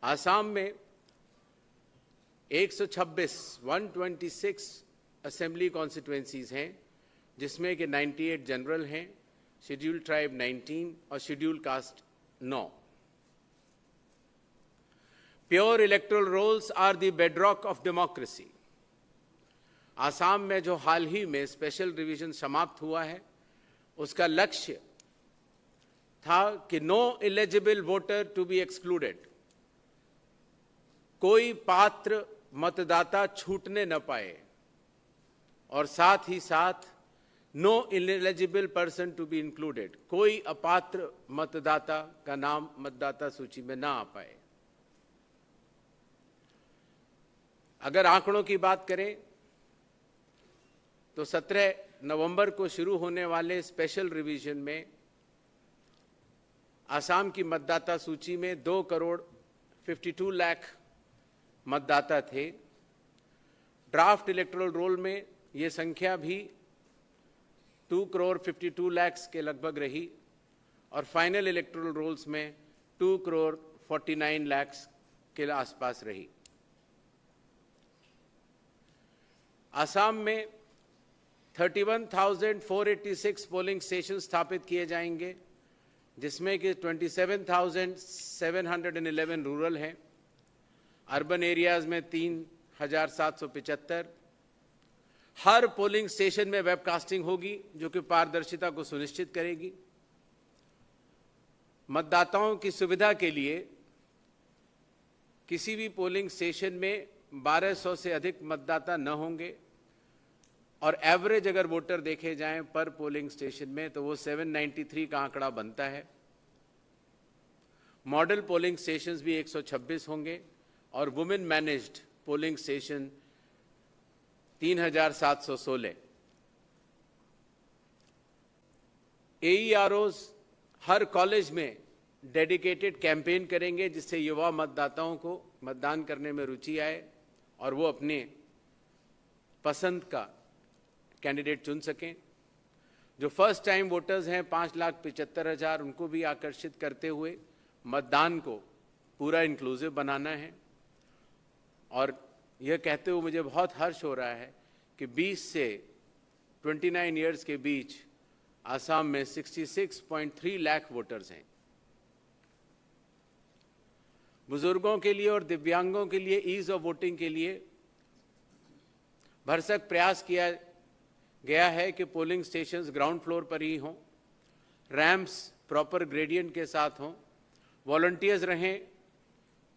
आसाम में 126 assembly constituencies हैं, जिसमें कि 98 जनरल हैं, शेड्यूल ट्राइब 19 और schedule caste 9। Pure electoral rolls are the bedrock of democracy. Assam में जो हाल ही में स्पेशल रिवीजन समाप्त हुआ है, उसका लक्ष्य था कि no eligible voter to be excluded, कोई पात्र मतदाता छूटने न पाए, और साथ ही साथ no ineligible person to be included, कोई अपात्र मतदाता का नाम मतदाता सूची में ना आ पाए। अगर आंकड़ों की बात करें तो 17 नवंबर को शुरू होने वाले स्पेशल रिवीजन में आसाम की मतदाता सूची में 2,52 लाख मतदाता थे। ड्राफ्ट इलेक्टोरल रोल में ये संख्या भी 2,52 लाख के लगभग रही, और फाइनल इलेक्टोरल रोल्स में 2,49 लाख के आसपास रही। आसाम में 31,486 पोलिंग स्टेशन स्थापित किए जाएंगे, जिसमें कि 27,711 रूरल हैं। अर्बन एरियाज में 3,775। हर पोलिंग स्टेशन में वेबकास्टिंग होगी, जो कि पारदर्शिता को सुनिश्चित करेगी। मतदाताओं की सुविधा के लिए किसी भी पोलिंग स्टेशन में 1200 से अधिक मतदाता न होंगे, और एवरेज अगर वोटर देखे जाएं पर पोलिंग स्टेशन में तो वो 793 का आंकड़ा बनता है। मॉडल पोलिंग स्टेशंस भी 126 होंगे, और women managed polling station 3,716। AEROs हर कॉलेज में डेडिकेटेड कैंपेन करेंगे, जिससे युवा मतदाताओं को मतदान करने में रुचि आए और वो अपने पसंद का कैंडिडेट चुन सकें। जो फर्स्ट टाइम वोटर्स हैं 5,75,000, उनको भी आकर्षित करते हुए मतदान को पूरा इंक्लूसिव बनाना है। और यह कहते हुए मुझे बहुत हर्ष हो रहा है कि 20 से 29 ईयर्स के बीच आसाम में 66.3 लाख वोटर्स हैं। बुजुर्गों के लिए और दिव्यांगों के लिए ईज ऑफ वोटिंग के लिए भरसक प्रयास किया गया है कि पोलिंग स्टेशंस ग्राउंड फ्लोर पर ही हों, रैंप्स प्रॉपर ग्रेडियंट के साथ हों, वॉलंटियर्स रहें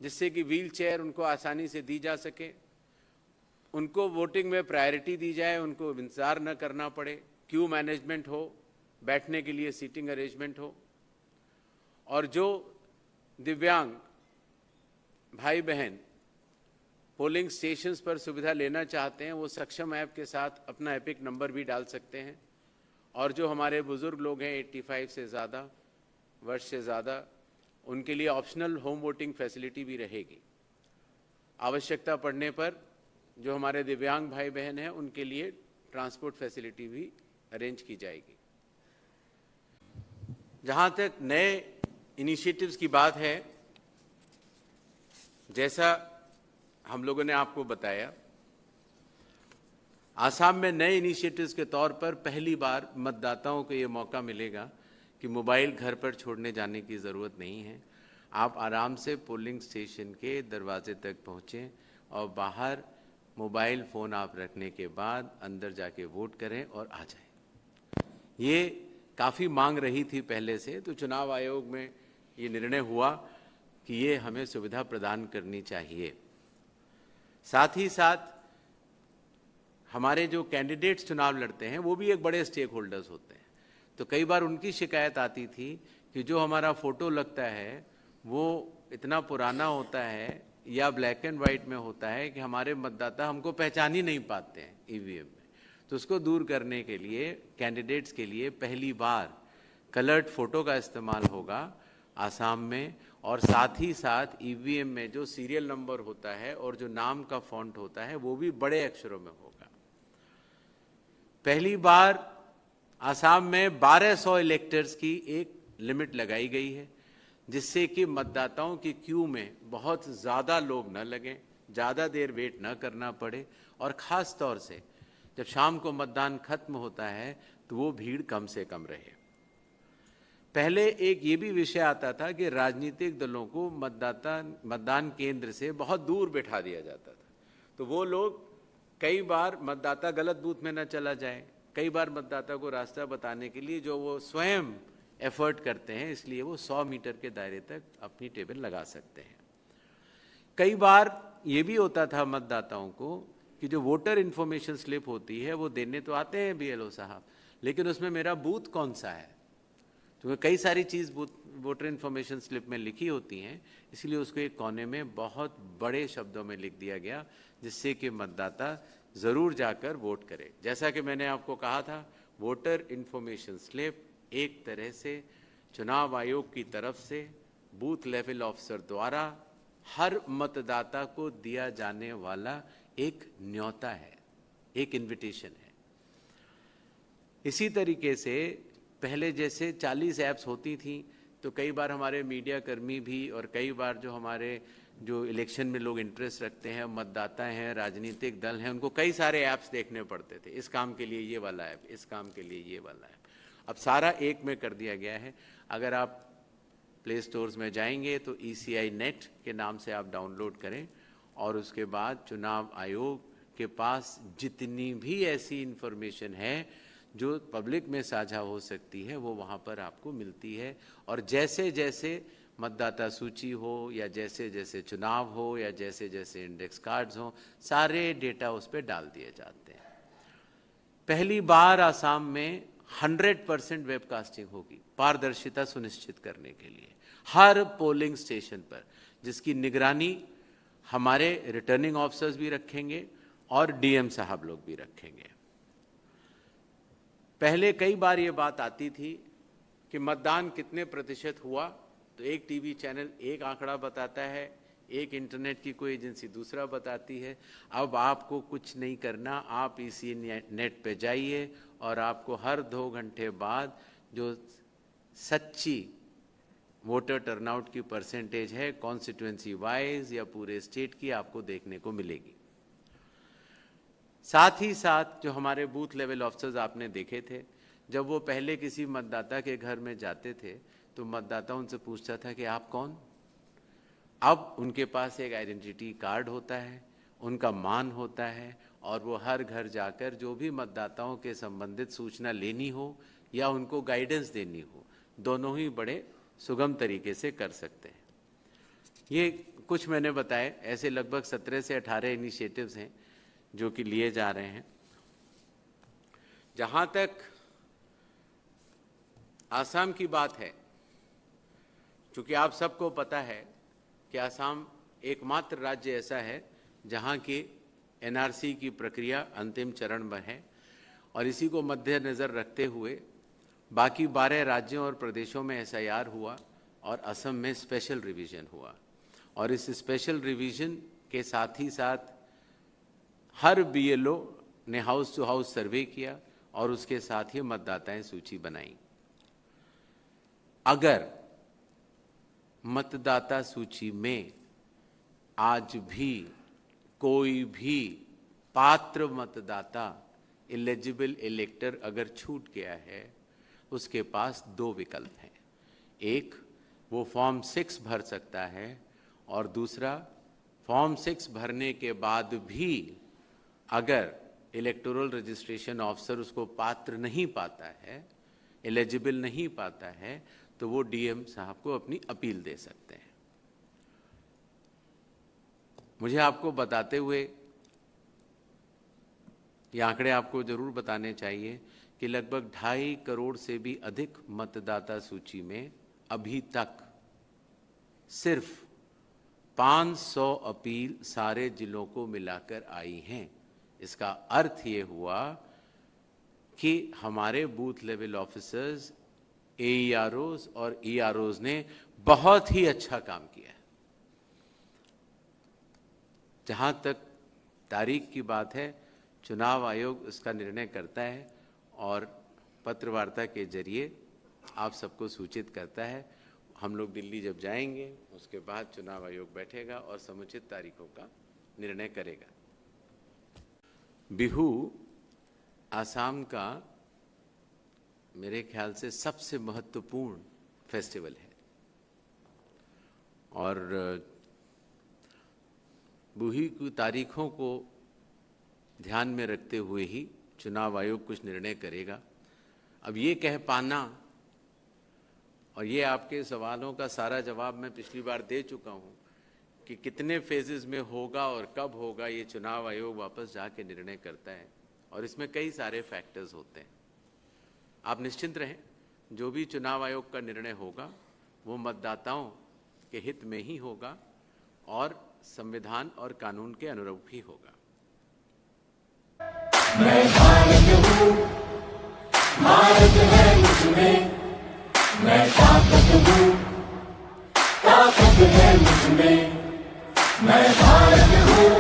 जिससे कि व्हील चेयर उनको आसानी से दी जा सके, उनको वोटिंग में प्रायोरिटी दी जाए, उनको इंतजार न करना पड़े, क्यू मैनेजमेंट हो, बैठने के लिए सीटिंग अरेंजमेंट हो। और जो दिव्यांग भाई बहन पोलिंग स्टेशंस पर सुविधा लेना चाहते हैं, वो सक्षम ऐप के साथ अपना एपिक नंबर भी डाल सकते हैं। और जो हमारे बुजुर्ग लोग हैं 85 से ज़्यादा वर्ष से ज़्यादा, उनके लिए ऑप्शनल होम वोटिंग फैसिलिटी भी रहेगी। आवश्यकता पड़ने पर जो हमारे दिव्यांग भाई बहन हैं उनके लिए ट्रांसपोर्ट फैसिलिटी भी अरेंज की जाएगी। जहाँ तक नए इनिशिएटिव्स की बात है, जैसा हम लोगों ने आपको बताया, आसाम में नए इनिशिएटिव्स के तौर पर पहली बार मतदाताओं को ये मौका मिलेगा कि मोबाइल घर पर छोड़ने जाने की ज़रूरत नहीं है। आप आराम से पोलिंग स्टेशन के दरवाजे तक पहुँचें और बाहर मोबाइल फ़ोन आप रखने के बाद अंदर जाके वोट करें और आ जाएं। ये काफ़ी मांग रही थी पहले से, तो चुनाव आयोग में ये निर्णय हुआ कि ये हमें सुविधा प्रदान करनी चाहिए। साथ ही साथ हमारे जो कैंडिडेट्स चुनाव लड़ते हैं वो भी एक बड़े स्टेक होल्डर्स होते हैं, तो कई बार उनकी शिकायत आती थी कि जो हमारा फ़ोटो लगता है वो इतना पुराना होता है या ब्लैक एंड वाइट में होता है कि हमारे मतदाता हमको पहचान ही नहीं पाते हैं ईवीएम में। तो उसको दूर करने के लिए कैंडिडेट्स के लिए पहली बार कलर्ड फ़ोटो का इस्तेमाल होगा आसाम में, और साथ ही साथ ईवीएम में जो सीरियल नंबर होता है और जो नाम का फॉन्ट होता है वो भी बड़े अक्षरों में होगा। पहली बार आसाम में 1200 इलेक्टर्स की एक लिमिट लगाई गई है, जिससे कि मतदाताओं की क्यू में बहुत ज़्यादा लोग न लगें, ज़्यादा देर वेट न करना पड़े, और ख़ास तौर से जब शाम को मतदान खत्म होता है तो वो भीड़ कम से कम रहे। पहले एक ये भी विषय आता था कि राजनीतिक दलों को मतदान केंद्र से बहुत दूर बैठा दिया जाता था, तो वो लोग कई बार मतदाता गलत बूथ में न चला जाए, कई बार मतदाता को रास्ता बताने के लिए जो वो स्वयं एफर्ट करते हैं, इसलिए वो 100 मीटर के दायरे तक अपनी टेबल लगा सकते हैं। कई बार ये भी होता था मतदाताओं को कि जो वोटर इन्फॉर्मेशन स्लिप होती है वो देने तो आते हैं बीएलओ साहब, लेकिन उसमें मेरा बूथ कौन सा है, तो कई सारी चीज़ वोटर इन्फॉर्मेशन स्लिप में लिखी होती हैं, इसलिए उसको एक कोने में बहुत बड़े शब्दों में लिख दिया गया, जिससे कि मतदाता ज़रूर जाकर वोट करे। जैसा कि मैंने आपको कहा था, वोटर इन्फॉर्मेशन स्लिप एक तरह से चुनाव आयोग की तरफ से बूथ लेवल ऑफिसर द्वारा हर मतदाता को दिया जाने वाला एक न्योता है, एक इन्विटेशन है। इसी तरीके से पहले जैसे 40 ऐप्स होती थी, तो कई बार हमारे मीडिया कर्मी भी और कई बार जो हमारे जो इलेक्शन में लोग इंटरेस्ट रखते हैं, मतदाता हैं, राजनीतिक दल हैं, उनको कई सारे ऐप्स देखने पड़ते थे। इस काम के लिए ये वाला ऐप, इस काम के लिए ये वाला ऐप। अब सारा एक में कर दिया गया है। अगर आप प्ले स्टोर्स में जाएंगे तो ECI नेट के नाम से आप डाउनलोड करें, और उसके बाद चुनाव आयोग के पास जितनी भी ऐसी इन्फॉर्मेशन है जो पब्लिक में साझा हो सकती है वो वहाँ पर आपको मिलती है। और जैसे जैसे मतदाता सूची हो, या जैसे जैसे चुनाव हो, या जैसे जैसे इंडेक्स कार्ड्स हो, सारे डेटा उस पर डाल दिए जाते हैं। पहली बार आसाम में 100% वेबकास्टिंग होगी, पारदर्शिता सुनिश्चित करने के लिए हर पोलिंग स्टेशन पर, जिसकी निगरानी हमारे रिटर्निंग ऑफिसर्स भी रखेंगे और DM साहब लोग भी रखेंगे। पहले कई बार ये बात आती थी कि मतदान कितने प्रतिशत हुआ, तो एक टीवी चैनल एक आंकड़ा बताता है, एक इंटरनेट की कोई एजेंसी दूसरा बताती है। अब आपको कुछ नहीं करना, आप इसी नेट पे जाइए और आपको हर 2 घंटे बाद जो सच्ची वोटर टर्नआउट की परसेंटेज है कॉन्स्टिट्यूएंसी वाइज या पूरे स्टेट की, आपको देखने को मिलेगी। साथ ही साथ जो हमारे बूथ लेवल ऑफिसर्स आपने देखे थे, जब वो पहले किसी मतदाता के घर में जाते थे तो मतदाता उनसे पूछता था कि आप कौन। अब उनके पास एक आइडेंटिटी कार्ड होता है, उनका मान होता है, और वो हर घर जाकर जो भी मतदाताओं के संबंधित सूचना लेनी हो या उनको गाइडेंस देनी हो, दोनों ही बड़े सुगम तरीके से कर सकते हैं। ये कुछ मैंने बताए, ऐसे लगभग 17 से 18 इनिशिएटिव्स हैं जो कि लिए जा रहे हैं। जहाँ तक आसाम की बात है, चूँकि आप सबको पता है कि आसाम एकमात्र राज्य ऐसा है जहाँ की NRC की प्रक्रिया अंतिम चरण में है, और इसी को मद्देनज़र रखते हुए बाकी 12 राज्यों और प्रदेशों में SIR हुआ और असम में स्पेशल रिवीजन हुआ। और इस स्पेशल रिवीजन के साथ ही साथ हर BLO ने हाउस टू हाउस सर्वे किया और उसके साथ ही मतदाताएं सूची बनाई। अगर मतदाता सूची में आज भी कोई भी पात्र मतदाता, एलिजिबल इलेक्टर अगर छूट गया है, उसके पास 2 विकल्प हैं। एक, वो फॉर्म 6 भर सकता है, और दूसरा, फॉर्म 6 भरने के बाद भी अगर इलेक्टोरल रजिस्ट्रेशन ऑफिसर उसको पात्र नहीं पाता है, एलिजिबल नहीं पाता है, तो वो DM साहब को अपनी अपील दे सकते हैं। मुझे आपको बताते हुए ये आंकड़े आपको जरूर बताने चाहिए कि लगभग 2.5 करोड़ से भी अधिक मतदाता सूची में अभी तक सिर्फ 500 अपील सारे जिलों को मिलाकर आई हैं। इसका अर्थ ये हुआ कि हमारे बूथ लेवल ऑफिसर्स, AEROs और EROs ने बहुत ही अच्छा काम किया है। जहाँ तक तारीख की बात है, चुनाव आयोग इसका निर्णय करता है और पत्र वार्ता के जरिए आप सबको सूचित करता है। हम लोग दिल्ली जब जाएंगे उसके बाद चुनाव आयोग बैठेगा और समुचित तारीखों का निर्णय करेगा। बिहू आसाम का मेरे ख्याल से सबसे महत्वपूर्ण फेस्टिवल है और बिहू की तारीखों को ध्यान में रखते हुए ही चुनाव आयोग कुछ निर्णय करेगा। अब ये कह पाना, और ये आपके सवालों का सारा जवाब मैं पिछली बार दे चुका हूँ कि कितने फेजेस में होगा और कब होगा, ये चुनाव आयोग वापस जाके निर्णय करता है और इसमें कई सारे फैक्टर्स होते हैं। आप निश्चिंत रहें, जो भी चुनाव आयोग का निर्णय होगा वो मतदाताओं के हित में ही होगा और संविधान और कानून के अनुरूप ही होगा। मैं भारत हूँ, भारत है मुझमें, मैं ताकत हूँ, ताकत है मुझमें, मैं भारत हूँ।